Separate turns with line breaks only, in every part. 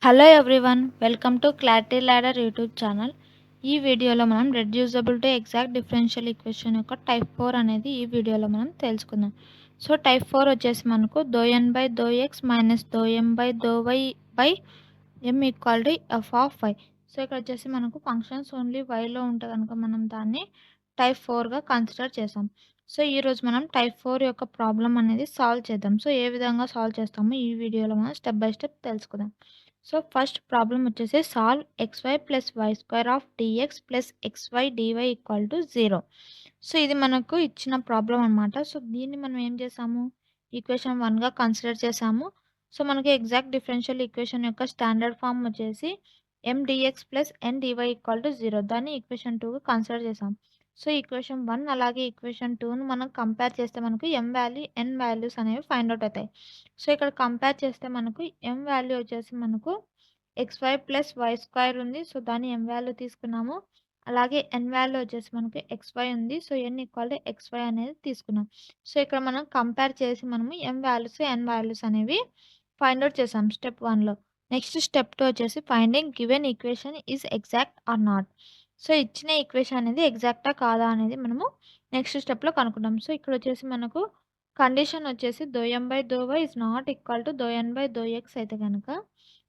Hello everyone, welcome to clarity ladder YouTube channel. ఈ వీడియోలో మనం reducible to exact differential equation యొక్క type 4 అనేది ఈ వీడియోలో మనం తెలుసుకుందాం. సో టైప్ 4 వచ్చేసి మనకు n by x minus m by y by m equal to f of y. So ఇక్కడ వచ్చేసి మనకు ఫంక్షన్స్ ఓన్లీ వైలో ఉంటే కనుక మనం దాన్ని టైప్ 4గా కన్సిడర్ చేసాం. సో ఈరోజు మనం టైప్ 4 యొక్క ప్రాబ్లం అనేది సాల్వ్ చేద్దాం. సో ఏ విధంగా సాల్వ్ చేస్తామో ఈ వీడియోలో మనం స్టెప్ బై స్టెప్ తెలుసుకుందాం. సో ఫస్ట్ ప్రాబ్లం వచ్చేసి solve xy plus y square of dx plus xy dy equal to 0. So ఇది మనకు ఇచ్చిన ప్రాబ్లం అనమాట. సో దీన్ని మనం ఏం చేసాము, ఈక్వేషన్ 1గా కన్సిడర్ చేసాము. సో మనకి ఎగ్జాక్ట్ డిఫరెన్షియల్ ఈక్వేషన్ యొక్క స్టాండర్డ్ ఫామ్ వచ్చేసి mdx plus ndy equal to 0. దాన్ని ఈక్వేషన్ 2గా కన్సిడర్ చేసాం. సో ఈక్వేషన్ 1 అలాగే ఈక్వేషన్ 2ను మనం కంపేర్ చేస్తే మనకు n వాల్యూస్ అనేవి ఫైండ్ అవుట్ అవుతాయి. సో ఇక్కడ కంపేర్ చేస్తే మనకు m వాల్యూ వచ్చేసి మనకు xy ప్లస్ వై స్క్వేర్ ఉంది. సో దాన్ని m వాల్యూ తీసుకున్నాము. అలాగే n వాల్యూ వచ్చేసి మనకు xy ఉంది. So n equal to xy అనేది తీసుకున్నాం. సో ఇక్కడ మనం కంపేర్ చేసి మనము m వాల్యూస్ n వాల్యూస్ అనేవి ఫైండ్ అవుట్ చేసాం స్టెప్ 1లో. నెక్స్ట్ స్టెప్ 2 వచ్చేసి finding given equation is exact or not. So ఇచ్చిన ఈక్వేషన్ అనేది ఎగ్జాక్టా కాదా అనేది మనము నెక్స్ట్ స్టెప్లో కనుక్కుంటాం. సో ఇక్కడ వచ్చేసి మనకు కండిషన్ వచ్చేసి m by y is not equal to n by x అయితే కనుక,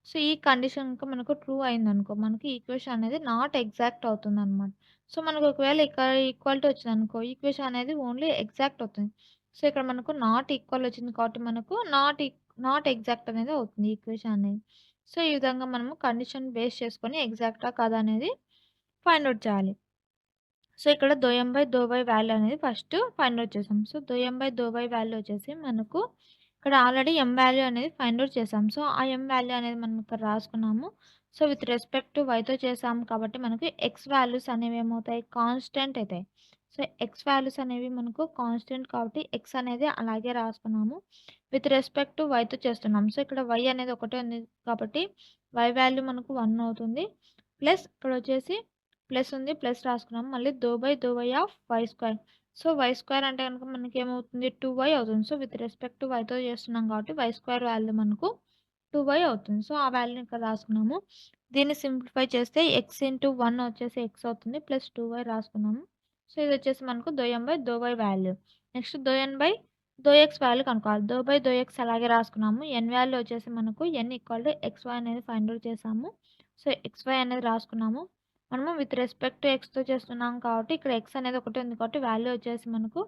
సో ఈ కండిషన్ కనుక మనకు ట్రూ అయిందనుకో మనకి ఈక్వేషన్ అనేది నాట్ ఎగ్జాక్ట్ అవుతుందన్నమాట. సో మనకు ఒకవేళ ఇక్కడ ఈక్వల్ టు వచ్చిందనుకో ఈక్వేషన్ అనేది ఓన్లీ ఎగ్జాక్ట్ అవుతుంది. సో ఇక్కడ మనకు నాట్ ఈక్వల్ వచ్చింది కాబట్టి మనకు నాట్ ఎగ్జాక్ట్ అనేది అవుతుంది ఈక్వేషన్ అనేది. సో ఈ విధంగా మనము కండిషన్ బేస్ చేసుకొని ఎగ్జాక్టా కాదా అనేది ఫైండ్ అవుట్ చేయాలి. సో ఇక్కడ m బై y వాల్యూ అనేది ఫస్ట్ ఫైండ్ అవుట్ చేసాం. So m by y value వచ్చేసి మనకు ఇక్కడ ఆల్రెడీ m వాల్యూ అనేది ఫైండ్ అవుట్ చేసాం. సో ఆ m వాల్యూ అనేది మనం ఇక్కడ రాసుకున్నాము. సో విత్ రెస్పెక్ట్ టు వైతో చేసాము కాబట్టి మనకి x వాల్యూస్ అనేవి ఏమవుతాయి, కాన్స్టెంట్ అవుతాయి. సో x వాల్యూస్ అనేవి మనకు కాన్స్టెంట్ కాబట్టి x అనేది అలాగే రాసుకున్నాము. విత్ రెస్పెక్ట్ టు వైతో చేస్తున్నాం. సో ఇక్కడ y అనేది ఒకటే ఉంది కాబట్టి y వాల్యూ మనకు 1 అవుతుంది. ప్లస్ ఇక్కడ వచ్చేసి ప్లస్ ఉంది, ప్లస్ రాసుకున్నాం. మళ్ళీ y of y square. So y square అంటే కనుక మనకి ఏమవుతుంది, 2y అవుతుంది. సో విత్ రెస్పెక్ట్ టు వైతో చేస్తున్నాం కాబట్టి వై స్క్వేర్ వాల్యూ మనకు 2y అవుతుంది. సో ఆ వాల్యూని ఇక్కడ రాసుకున్నాము. దీన్ని సింప్లిఫై చేస్తే x ఇంటూ 1 వచ్చేసి x అవుతుంది, ప్లస్ 2y రాసుకున్నాము. సో ఇది వచ్చేసి మనకు m by y value. Next n by x value కనుక్కోవాలి. x అలాగే రాసుకున్నాము. n వాల్యూ వచ్చేసి మనకు n ఈక్వల్ టు xy అనేది ఫైండ్ అవుట్ చేసాము. సో xy అనేది రాసుకున్నాము. మనము విత్ రెస్పెక్ట్ టు ఎక్స్తో చేస్తున్నాం కాబట్టి ఇక్కడ ఎక్స్ అనేది ఒకటి ఉంది కాబట్టి వాల్యూ వచ్చేసి మనకు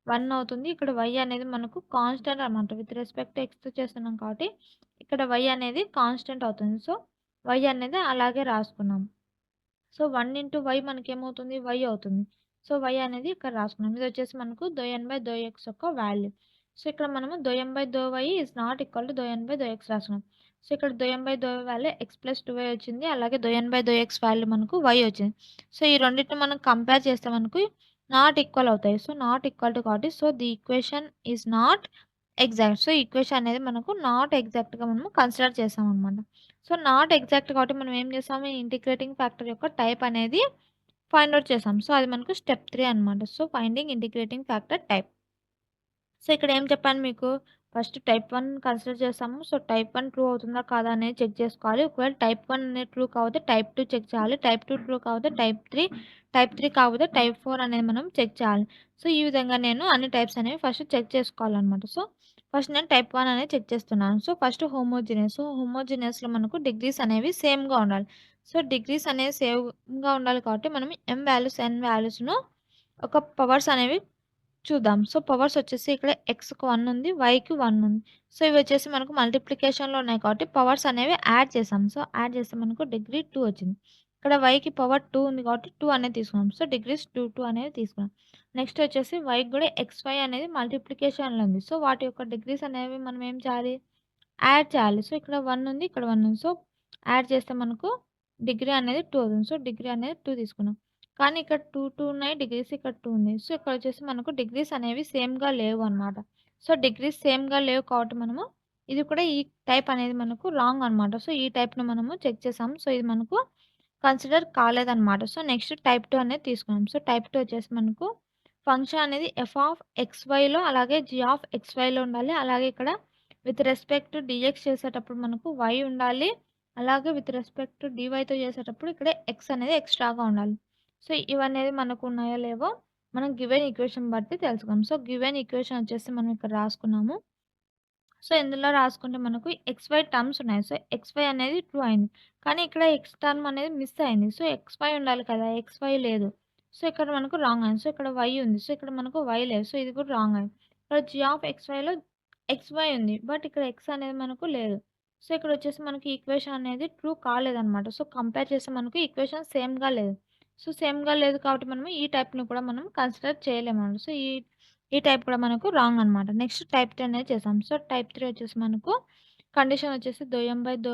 1 అవుతుంది. ఇక్కడ y అనేది మనకు కాన్స్టెంట్ అనమాట. విత్ రెస్పెక్ట్ టు ఎక్స్తో చేస్తున్నాం కాబట్టి ఇక్కడ y అనేది కాన్స్టెంట్ అవుతుంది. సో y అనేది అలాగే రాసుకున్నాం. సో 1 ఇంటూ y మనకి ఏమవుతుంది, y అవుతుంది. సో y అనేది ఇక్కడ రాసుకున్నాం. ఇది వచ్చేసి మనకు n బై x యొక్క వాల్యూ. సో ఇక్కడ మనము m by y is not equal to n by x రాసుకున్నాం. సో ఇక్కడ m by y value x plus 2y వచ్చింది. అలాగే n బై x వాల్యూ మనకు y వచ్చింది. సో ఈ రెండింటిని మనం కంపేర్ చేస్తే మనకు నాట్ ఈక్వల్ అవుతాయి. సో నాట్ ఈక్వల్ టు కాబట్టి so the equation is not exact. So equation అనేది మనకు నాట్ ఎగ్జాక్ట్గా మనము కన్సిడర్ చేసామన్నమాట. సో నాట్ ఎగ్జాక్ట్ కాబట్టి మనం ఏం చేసాము, ఇంటిగ్రేటింగ్ ఫ్యాక్టర్ యొక్క టైప్ అనేది ఫైండ్ అవుట్ చేసాం. సో అది మనకు స్టెప్ 3 అనమాట. So finding integrating factor type. So ఇక్కడ ఏం చెప్పాను మీకు, ఫస్ట్ టైప్ 1 కన్సిడర్ చేసాము. సో టైప్ 1 ట్రూ అవుతుందా కాదా అనేది చెక్ చేసుకోవాలి. ఒకవేళ టైప్ 1 అనేది ట్రూ కాకపోతే టైప్ 2 చెక్ చేయాలి. టైప్ 2 ట్రూ కాకపోతే టైప్ 3 కాకపోతే టైప్ 4 అనేది మనం చెక్ చేయాలి. సో ఈ విధంగా నేను అన్ని టైప్స్ అనేవి ఫస్ట్ చెక్ చేసుకోవాలన్నమాట. సో ఫస్ట్ నేను టైప్ 1 అనేది చెక్ చేస్తున్నాను. So first homogeneous. సో హోమోజినియస్లో మనకు డిగ్రీస్ అనేవి సేమ్గా ఉండాలి. సో డిగ్రీస్ అనేవి సేమ్గా ఉండాలి కాబట్టి మనం m వాల్యూస్ n వాల్యూస్ను ఒక పవర్స్ అనేవి చూద్దాం. సో పవర్స్ వచ్చేసి ఇక్కడ xకి 1 ఉంది, వైకి 1 ఉంది. సో ఇవి వచ్చేసి మనకు మల్టిప్లికేషన్లో ఉన్నాయి కాబట్టి పవర్స్ అనేవి యాడ్ చేసాం. సో యాడ్ చేస్తే మనకు డిగ్రీ 2 వచ్చింది. ఇక్కడ వైకి పవర్ 2 ఉంది కాబట్టి 2 అనేది తీసుకున్నాం. సో డిగ్రీస్ 2 అనేది తీసుకున్నాం. నెక్స్ట్ వచ్చేసి వైకి కూడా xy అనేది మల్టిప్లికేషన్లో ఉంది. సో వాటి యొక్క డిగ్రీస్ అనేవి మనం ఏం చేయాలి, యాడ్ చేయాలి. సో ఇక్కడ 1 ఉంది, ఇక్కడ 1 ఉంది. సో యాడ్ చేస్తే మనకు డిగ్రీ అనేది 2 అవుతుంది. సో డిగ్రీ అనేది 2 తీసుకున్నాం. కానీ ఇక్కడ 2 ఉన్నాయి డిగ్రీస్, ఇక్కడ 2 ఉంది. సో ఇక్కడ వచ్చేసి మనకు డిగ్రీస్ అనేవి సేమ్‌గా లేవు అన్నమాట. సో డిగ్రీస్ సేమ్‌గా లేవు కాబట్టి మనము ఇది కూడా ఈ టైప్ అనేది మనకు రాంగ్ అన్నమాట. సో ఈ టైప్‌ని మనము చెక్ చేసాము. సో ఇది మనకు కన్సిడర్ కాలేదన్నమాట. సో నెక్స్ట్ టైప్ 2 అనేది తీసుకున్నాం. సో టైప్ 2 వచ్చేసి మనకు ఫంక్షన్ అనేది f ఆఫ్ xyలో అలాగే g ఆఫ్ xyలో ఉండాలి. అలాగే ఇక్కడ విత్ రెస్పెక్ట్ టు dx చేసేటప్పుడు మనకు y ఉండాలి. అలాగే విత్ రెస్పెక్ట్ టు డీవైతో చేసేటప్పుడు ఇక్కడ ఎక్స్ అనేది ఎక్స్‌ట్రాగా ఉండాలి. సో, ఇవనేవి మనకు ఉన్నాయో లేవో మనం గివెన్ ఈక్వేషన్ బట్టి తెలుసుకుందాం. సో, గివెన్ ఈక్వేషన్ వచ్చేసి మనం ఇక్కడ రాసుకున్నాము. సో, ఇందులో రాసుకుంటే మనకు ఎక్స్‌వై టర్మ్స్ ఉన్నాయి. సో, ఎక్స్‌వై అనేది ట్రూ అయింది. కానీ ఇక్కడ ఎక్స్ టర్మ్ అనేది మిస్ అయింది. సో, ఎక్స్‌వై ఉండాలి కదా! ఎక్స్‌వై లేదు. సో, ఇక్కడ మనకు రాంగ్ అయింది. సో, ఇక్కడ వై ఉంది. సో, ఇక్కడ మనకు వై లేదు. సో, ఇది కూడా రాంగ్ అయింది. ఇక్కడ జీ ఆఫ్ ఎక్స్‌వైలో ఎక్స్‌వై ఉంది. బట్ ఇక్కడ ఎక్స్ అనేది మనకు లేదు. సో, ఇక్కడొచ్చేసి మనకి ఈక్వేషన్ అనేది ట్రూ కాలేదనమాట. సో, కంపేర్ చేస్తే మనకు ఈక్వేషన్ సేమ్‌గా లేదు. సో, సేమ్‌గా లేదు కాబట్టి మనము ఈ టైప్‌ని కూడా మనం కన్సిడర్ చేయలేమనమాట. సో, ఈ టైప్ కూడా మనకు రాంగ్ అనమాట. నెక్స్ట్ టైప్ 3 అనేది చేసాం. సో, టైప్ 3 వచ్చేసి మనకు కండిషన్ వచ్చేసి ∂m/∂y -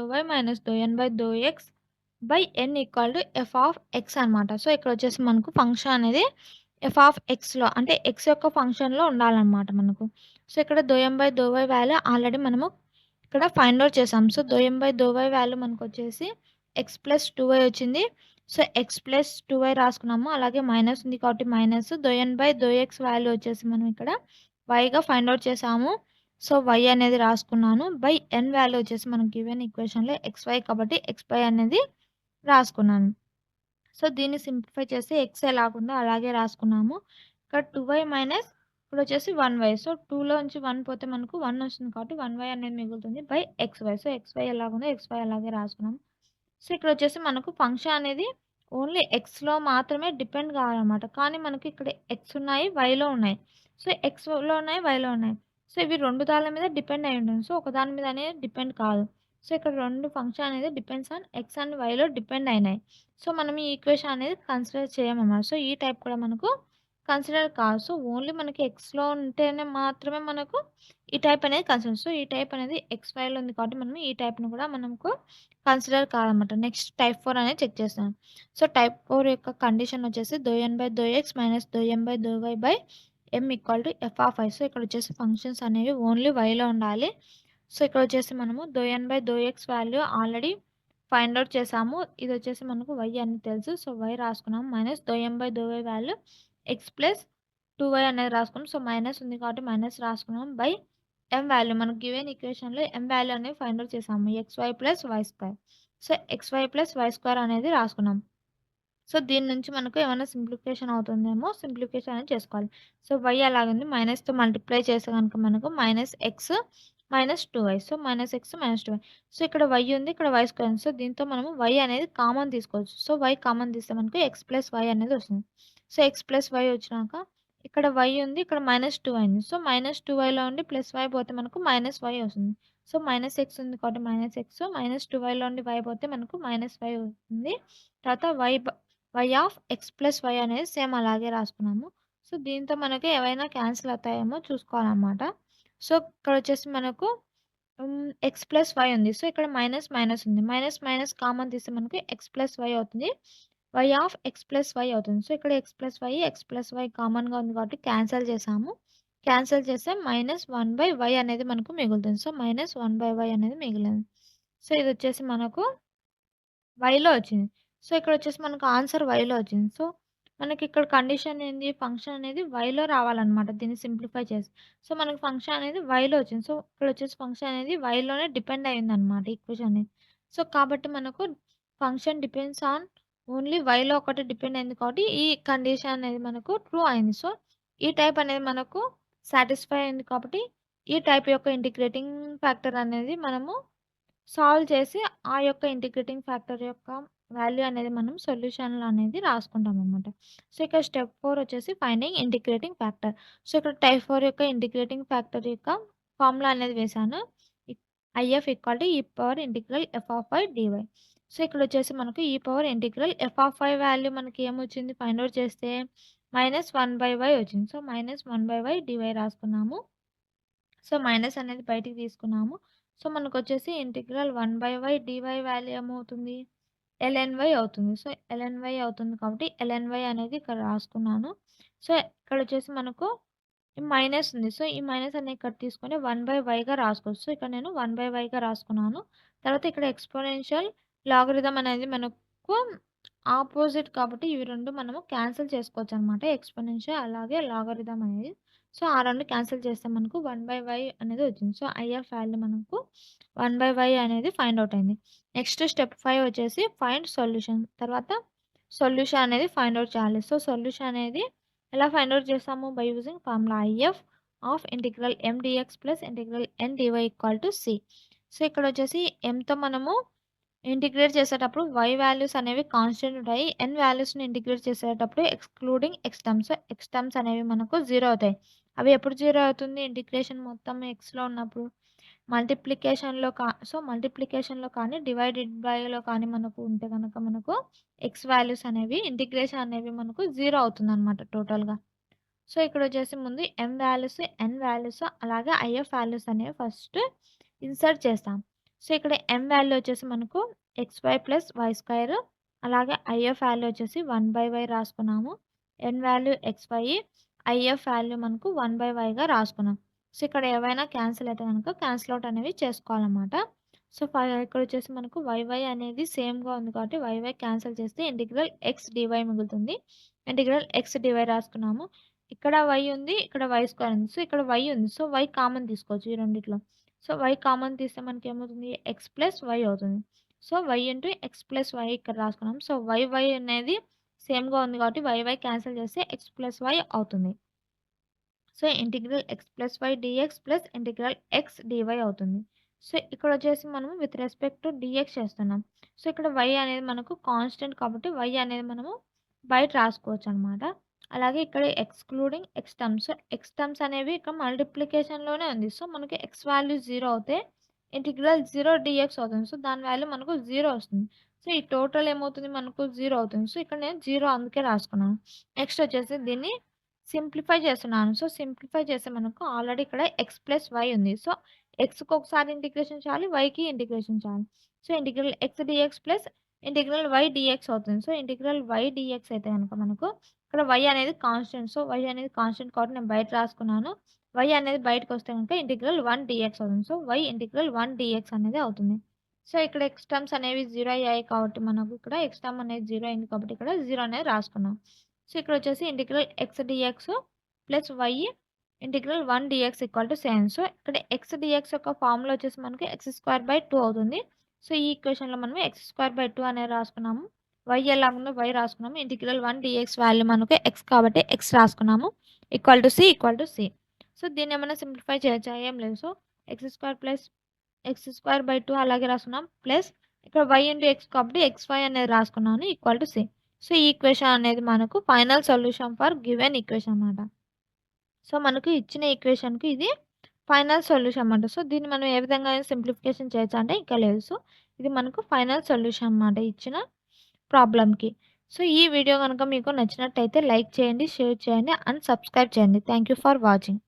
∂n/∂x n equal to F of X అనమాట. సో, ఇక్కడ వచ్చేసి మనకు ఫంక్షన్ అనేది ఎఫ్ ఆఫ్ ఎక్స్‌లో అంటే ఎక్స్ యొక్క ఫంక్షన్‌లో ఉండాలనమాట మనకు. సో, ఇక్కడ ∂m/∂y వాల్యూ ఆల్రెడీ మనము ఇక్కడ ఫైండ్ ఔట్ చేసాం. సో, ∂m/∂y వాల్యూ మనకొచ్చేసి x + 2y వచ్చింది. సో, x + 2y రాసుకున్నాము. అలాగే మైనస్ ఉంది కాబట్టి మైనస్ ∂n/∂x వాల్యూ వచ్చేసి మనం ఇక్కడ yగా ఫైండ్ ఔట్ చేసాము. సో, y అనేది రాసుకున్నాను. n వాల్యూ వచ్చేసి మనకి గివెన్ ఈక్వేషన్‌లో xy కాబట్టి xy అనేది రాసుకున్నాను. సో, దీన్ని సింప్లిఫై చేస్తే x ఎలాగుందో అలాగే రాసుకున్నాము. ఇక్కడ 2y మైనస్ ఇప్పుడొచ్చేసి 1y. సో, 2లోంచి 1 పోతే మనకు 1 వస్తుంది కాబట్టి 1y అనేది మిగులుతుంది xy. సో, xy ఎలాగుందో xy అలాగే రాసుకున్నాము. సో, ఇక్కడొచ్చేసి మనకు ఫంక్షన్ అనేది ఓన్లీ ఎక్స్‌లో మాత్రమే డిపెండ్ కావాలనమాట. కానీ మనకి ఇక్కడ ఎక్స్ ఉన్నాయి, వైలో ఉన్నాయి. సో, ఎక్స్‌లో ఉన్నాయి, వైలో ఉన్నాయి. సో, ఇవి 2 దాన్ల మీద డిపెండ్ అయి ఉంటుంది. సో, ఒక దాని మీద అనేది డిపెండ్ కాదు. సో, ఇక్కడ 2 ఫంక్షన్ అనేది డిపెండ్స్ ఆన్ ఎక్స్ అండ్ వైలో డిపెండ్ అయినాయి. సో, మనం ఈ ఈక్వేషన్ అనేది కన్సిడర్ చేయమన్నమాట. సో, ఈ టైప్ కూడా మనకు కన్సిడర్ కాదు. సో, ఓన్లీ మనకి ఎక్స్‌లో ఉంటేనే మాత్రమే మనకు ఈ టైప్ అనేది కన్సిడర్. సో, ఈ టైప్ అనేది ఎక్స్, వైలో ఉంది కాబట్టి మనం ఈ టైప్‌ని కూడా మనకు కన్సిడర్ కాదనమాట. నెక్స్ట్ టైప్ 4 అనేది చెక్ చేస్తాను. సో, టైప్ 4 యొక్క కండిషన్ వచ్చేసి ∂n/∂x - ∂m/∂y m equal to F of I. So, ఇక్కడ వచ్చేసి ఫంక్షన్స్ అనేవి ఓన్లీ వైలో ఉండాలి. సో, ఇక్కడ వచ్చేసి మనము ∂n/∂x value already find out చేసాము. ఇది వచ్చేసి మనకు y అని తెలుసు. సో, y రాసుకున్నాము. Minus ∂m/∂y value x plus 2y అనేది రాసుకున్నాం. సో, మైనస్ ఉంది కాబట్టి మైనస్ రాసుకున్నాం బై m వాల్యూ మనకు గివెన్ ఈక్వేషన్‌లో m వాల్యూ అనేది ఫైండ్ ఔట్ చేసాము. xy plus y². So, xy plus y² అనేది రాసుకున్నాం. సో, దీని నుంచి మనకు ఏమైనా సింప్లిఫికేషన్ అవుతుందేమో సింప్లిఫికేషన్ అనేది చేసుకోవాలి. So, y అలాగుంది. మైనస్‌తో మల్టిప్లై చేస్తే గనుక మనకు -x -2y. So, -x -2y. So, ఇక్కడ y ఉంది. ఇక్కడ y² ఉంది. సో, దీంతో మనము y అనేది కామన్ తీసుకోవచ్చు. సో, y కామన్ తీస్తే మనకు x ప్లస్ y అనేది వస్తుంది. సో, x ప్లస్ y వచ్చినాక ఇక్కడ y ఉంది. ఇక్కడ -2y ఉంది. సో, -2yలో ఉండి ప్లస్ y పోతే మనకు -y వస్తుంది. సో, -x ఉంది కాబట్టి -x -2yలో ఉండి y పోతే మనకు -y అవుతుంది. తర్వాత y of x plus y అనేది సేమ్ అలాగే రాసుకున్నాము. సో, దీంతో మనకి ఏవైనా క్యాన్సిల్ అవుతాయేమో చూసుకోవాలనమాట. సో, ఇక్కడొచ్చేసి మనకు x ప్లస్ y ఉంది. సో, ఇక్కడ మైనస్, మైనస్ ఉంది. మైనస్, మైనస్ కామన్ తీస్తే మనకి x ప్లస్ y అవుతుంది. y of x plus y అవుతుంది. సో, ఇక్కడ x ప్లస్ y కామన్‌గా ఉంది కాబట్టి క్యాన్సిల్ చేసాము. క్యాన్సిల్ చేస్తే -1/y అనేది మనకు మిగులుతుంది. సో, -1/y అనేది మిగిలింది. సో, ఇదొచ్చేసి మనకు వైలో వచ్చింది. సో, ఇక్కడొచ్చేసి మనకు ఆన్సర్ వైలో వచ్చింది. సో, మనకిక్కడ కండిషన్ ఏంది? ఫంక్షన్ అనేది వైలో రావాలనమాట దీన్ని సింప్లిఫై చేసి. సో, మనకు ఫంక్షన్ అనేది వైలో వచ్చింది. సో, ఇక్కడొచ్చేసి ఫంక్షన్ అనేది వైలోనే డిపెండ్ అయిందనమాట ఈక్వేషన్ అనేది. సో, కాబట్టి మనకు ఫంక్షన్ డిపెండ్స్ ఆన్ ఓన్లీ వైలో ఒకటి డిపెండ్ అయింది కాబట్టి ఈ కండిషన్ అనేది మనకు ట్రూ అయింది. సో, ఈ టైప్ అనేది మనకు సాటిస్ఫై అయింది కాబట్టి ఈ టైప్ యొక్క ఇంటిగ్రేటింగ్ ఫ్యాక్టర్ అనేది మనము సాల్వ్ చేసి ఆ యొక్క ఇంటిగ్రేటింగ్ ఫ్యాక్టర్ యొక్క వాల్యూ అనేది మనం సొల్యూషన్‌లో అనేది రాసుకుంటామనమాట. సో, ఇక్కడ స్టెప్ 4 వచ్చేసి ఫైండింగ్ ఇంటిగ్రేటింగ్ ఫ్యాక్టర్. సో, ఇక్కడ టైప్ 4 యొక్క ఇంటిగ్రేటింగ్ ఫ్యాక్టర్ యొక్క ఫార్ములా అనేది వేశాను. IF equal to e power integral f of y dy. So, ఇక్కడొచ్చేసి మనకు e power integral f of y value మనకి ఏమొచ్చింది ఫైండ్ ఔట్ చేస్తే -1/y వచ్చింది. సో, -1/y డీవై రాసుకున్నాము. సో, మైనస్ అనేది బయటికి తీసుకున్నాము. సో, మనకొచ్చేసి ఇంటిగ్రల్ 1/y డీవై వాల్యూ ఏమవుతుంది? lny అవుతుంది. సో, lny అవుతుంది కాబట్టి lny అనేది ఇక్కడ రాసుకున్నాను. సో, ఇక్కడొచ్చేసి మనకు మైనస్ ఉంది. సో, ఈ మైనస్ అనేది ఇక్కడ తీసుకొని 1/yగా రాసుకోవచ్చు. సో, ఇక్కడ నేను 1/yగా రాసుకున్నాను. తర్వాత ఇక్కడ ఎక్స్‌పోనెన్షియల్ లాగరిథం అనేది మనకు ఆపోజిట్ కాబట్టి ఇవి 2 మనము క్యాన్సిల్ చేసుకోవచ్చనమాట. ఎక్స్‌పోనెన్షియల్ అలాగే లాగరిథం అనేది. సో, ఆ 2 క్యాన్సిల్ చేస్తే మనకు 1/y అనేది వచ్చింది. సో, ఐఎఫ్ వాల్యూ మనకు 1/y అనేది ఫైండ్ ఔట్ అయింది. నెక్స్ట్ స్టెప్ 5 వచ్చేసి ఫైండ్ సొల్యూషన్. తర్వాత సొల్యూషన్ అనేది ఫైండ్ ఔట్ చేయాలి. సో, సొల్యూషన్ అనేది ఎలా ఫైండ్ ఔట్ చేస్తాము? By using formula if of integral m dx plus integral n dy equal to c. So, ఇక్కడ వచ్చేసి mతో మనము ఇంటిగ్రేట్ చేసేటప్పుడు y వాల్యూస్ అనేవి కాన్స్టెంట్ ఉంటాయి. n వాల్యూస్‌ని ఇంటిగ్రేట్ చేసేటప్పుడు excluding x terms. x terms అనేవి మనకు 0 అవుతాయి. అవి ఎప్పుడు 0 అవుతుంది? ఇంటిగ్రేషన్ మొత్తం xలో ఉన్నప్పుడు. మల్టిప్లికేషన్‌లో కానీ డివైడెడ్ బైలో కానీ మనకు ఉంటే గనక మనకు x వాల్యూస్ అనేవి ఇంటిగ్రేషన్ అనేవి మనకు 0 అవుతుందన్నమాట టోటల్‌గా. సో, ఇక్కడొచ్చేసి ముందు m వాల్యూస్, n వాల్యూస్ అలాగే ఐఎఫ్ వాల్యూస్ అనేవి ఫస్ట్ ఇన్సర్ట్ చేస్తాం. సో, ఇక్కడ m వాల్యూ వచ్చేసి మనకు xy ప్లస్ వై స్క్వేర్ అలాగే ఐఎఫ్ వాల్యూ వచ్చేసి 1/y రాసుకున్నాము. n value xy, if value మనకు 1/yగా రాసుకున్నాం. సో, ఇక్కడ ఏవైనా క్యాన్సిల్ అయితే గనక క్యాన్సిల్ ఔట్ అనేవి చేసుకోవాలన్నమాట. సో, ఇక్కడొచ్చేసి మనకు yy అనేది సేమ్‌గా ఉంది కాబట్టి yy క్యాన్సిల్ చేస్తే ఇంటిగ్రల్ x dy మిగులుతుంది. Integral x dy రాసుకున్నాము. ఇక్కడ y ఉంది. ఇక్కడ y స్క్వేర్ ఉంది. సో, ఇక్కడ y ఉంది. సో, y కామన్ తీసుకోవచ్చు ఈ రెండిట్లో. సో, y కామన్ తీస్తే మనకేమవుతుంది? x ప్లస్ y అవుతుంది. So, y into x plus y ఇక్కడ రాసుకున్నాం. సో, y అనేది సేమ్‌గా ఉంది కాబట్టి y క్యాన్సిల్ చేస్తే x ప్లస్ y అవుతుంది. So, integral x plus y dx plus integral x dy అవుతుంది. సో, ఇక్కడొచ్చేసి మనము విత్ రెస్పెక్ట్ టు dx చేస్తున్నాం. సో, ఇక్కడ y అనేది మనకు కాన్స్టెంట్ కాబట్టి y అనేది మనము బయట రాసుకోవచ్చనమాట. అలాగే ఇక్కడ excluding x terms. x terms అనేవి ఇక్కడ మల్టిప్లికేషన్‌లోనే ఉంది. సో, మనకి x వాల్యూ 0 అవుతే ఇంటిగ్రల్ 0 dx అవుతుంది. సో, దాని వాల్యూ మనకు 0 వస్తుంది. సో, ఈ టోటల్ ఏమవుతుంది మనకు 0 అవుతుంది. సో, ఇక్కడ నేను 0 అందుకే రాసుకున్నాను. నెక్స్ట్ వచ్చేసి దీన్ని సింప్లిఫై చేస్తున్నాను. సో, సింప్లిఫై చేస్తే మనకు ఆల్రెడీ ఇక్కడ x ప్లస్ y ఉంది. సో, xకి ఒకసారి ఇంటిగ్రేషన్ చేయాలి. వైకి ఇంటిగ్రేషన్ చేయాలి. So, integral x dx plus integral y dx అవుతుంది. సో, ఇంటిగ్రల్ y dx అయితే గనక మనకు ఇక్కడ y అనేది కాన్స్టెంట్. సో, y అనేది కాన్స్టెంట్ కాబట్టి నేను బయట రాసుకున్నాను. y అనేది బయటకొస్తే గనుక ఇంటిగ్రల్ 1 dx అవుతుంది. సో, y ఇంటిగ్రల్ 1 dx అనేది అవుతుంది. సో, ఇక్కడ x టర్మ్స్ అనేవి 0 అయ్యాయి కాబట్టి మనకు ఇక్కడ x టర్మ్ అనేది 0 అయింది కాబట్టి ఇక్కడ 0 అనేది రాసుకున్నాం. సో, ఇక్కడొచ్చేసి integral x dx plus y integral 1 dx equal to same. So, ఇక్కడ x dx యొక్క ఫార్ములా వచ్చేసి మనకి x²/2 అవుతుంది. సో, ఈ ఈక్వేషన్‌లో మనం x²/2 అనేది రాసుకున్నాము. y ఎలాగుందో y రాసుకున్నాము. ఇంటిగ్రల్ 1 dx వాల్యూ మనకు x కాబట్టి x రాసుకున్నాము. Equal to c. సో, దీన్నేమన్నా సింప్లిఫై చేయొచ్చా? ఏం లేదు. సో, x² ప్లస్ x²/2 అలాగే రాసుకున్నాం. ప్లస్ ఇక్కడ y ఇంటూ x కాబట్టి xy అనేది రాసుకున్నాను. Equal to c. సో, ఈ ఈక్వేషన్ అనేది మనకు final solution for given equation అన్నమాట. సో, మనకు ఇచ్చిన ఈక్వేషన్‌కి ఇది ఫైనల్ సొల్యూషన్ అన్నమాట. సో, దీన్ని మనం ఏ విధంగా సింప్లిఫికేషన్ చేయొచ్చా అంటే ఇంకా లేదు. సో, ఇది మనకు ఫైనల్ సొల్యూషన్ అన్నమాట ఇచ్చిన ప్రాబ్లమ్‌కి. సో, ఈ వీడియో గనుక మీకు నచ్చినట్టయితే లైక్ చేయండి, షేర్ చేయండి అండ్ సబ్స్క్రైబ్ చేయండి. Thank you for watching.